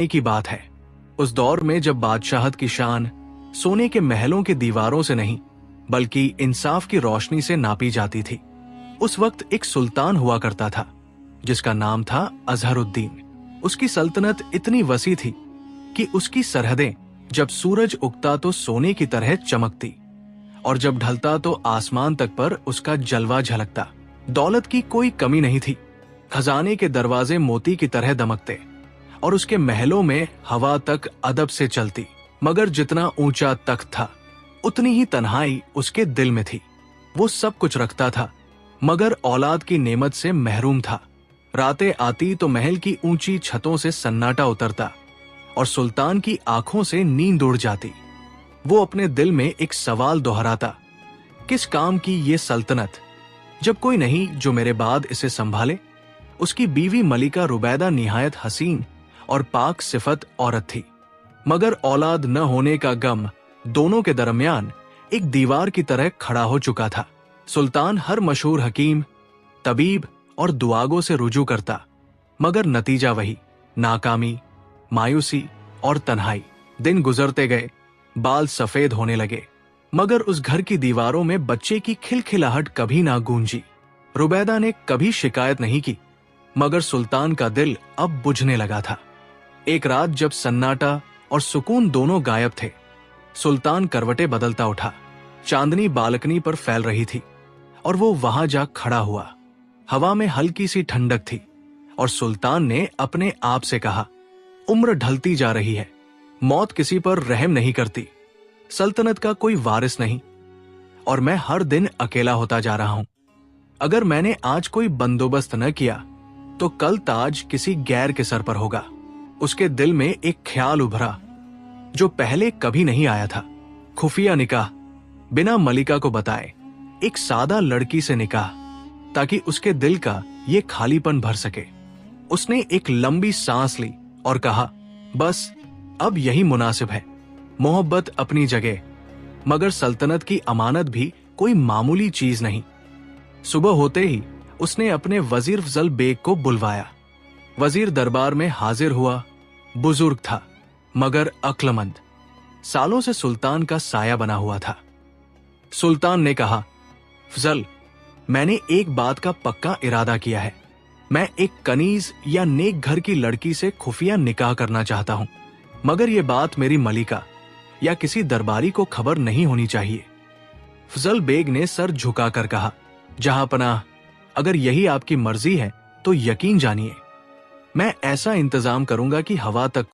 की बात है। उस दौर में जब बादशाहत की शान सोने के महलों के दीवारों से नहीं बल्कि इंसाफ की रोशनी से नापी जाती थी। उस वक्त एक सुल्तान हुआ करता था जिसका नाम था अजहरुद्दीन। उसकी सल्तनत इतनी वसी थी कि उसकी सरहदें जब सूरज उगता तो सोने की तरह चमकती और जब ढलता तो आसमान तक पर उसका जलवा झलकता। दौलत की कोई कमी नहीं थी। खजाने के दरवाजे मोती की तरह दमकते और उसके महलों में हवा तक अदब से चलती। मगर जितना ऊंचा तख्त था उतनी ही तन्हाई उसके दिल में थी। वो सब कुछ रखता था मगर औलाद की नेमत से महरूम था। रातें आती तो महल की ऊंची छतों से सन्नाटा उतरता और सुल्तान की आंखों से नींद उड़ जाती। वो अपने दिल में एक सवाल दोहराता, किस काम की ये सल्तनत जब कोई नहीं जो मेरे बाद इसे संभाले। उसकी बीवी मलिका रुबैदा निहायत हसीन और पाक सिफत औरत थी, मगर औलाद न होने का गम दोनों के दरमियान एक दीवार की तरह खड़ा हो चुका था। सुल्तान हर मशहूर हकीम, तबीब और दुआगों से रुजू करता, मगर नतीजा वही, नाकामी, मायूसी और तन्हाई। दिन गुजरते गए, बाल सफेद होने लगे, मगर उस घर की दीवारों में बच्चे की खिलखिलाहट कभी ना गूंजी। रुबैदा ने कभी शिकायत नहीं की, मगर सुल्तान का दिल अब बुझने लगा था। एक रात जब सन्नाटा और सुकून दोनों गायब थे, सुल्तान करवटें बदलता उठा। चांदनी बालकनी पर फैल रही थी और वो वहां जा खड़ा हुआ। हवा में हल्की सी ठंडक थी और सुल्तान ने अपने आप से कहा, उम्र ढलती जा रही है, मौत किसी पर रहम नहीं करती, सल्तनत का कोई वारिस नहीं और मैं हर दिन अकेला होता जा रहा हूं। अगर मैंने आज कोई बंदोबस्त न किया तो कल ताज किसी गैर के सर पर होगा। उसके दिल में एक ख्याल उभरा जो पहले कभी नहीं आया था। खुफिया निकाह, बिना मलिका को बताए, एक सादा लड़की से निकाह, ताकि उसके दिल का ये खालीपन भर सके। उसने एक लंबी सांस ली और कहा, बस अब यही मुनासिब है। मोहब्बत अपनी जगह, मगर सल्तनत की अमानत भी कोई मामूली चीज नहीं। सुबह होते ही उसने अपने वजीर फजल बेग को बुलवाया। वजीर दरबार में हाजिर हुआ। बुजुर्ग था मगर अक्लमंद, सालों से सुल्तान का साया बना हुआ था। सुल्तान ने कहा, फजल, मैंने एक बात का पक्का इरादा किया है। मैं एक कनीज या नेक घर की लड़की से खुफिया निकाह करना चाहता हूं, मगर यह बात मेरी मलिका या किसी दरबारी को खबर नहीं होनी चाहिए। फजल बेग ने सर झुकाकर कहा, जहां पनाह, अगर यही आपकी मर्जी है तो यकीन जानिए, मैं ऐसा इंतजाम करूंगा कि हवा तक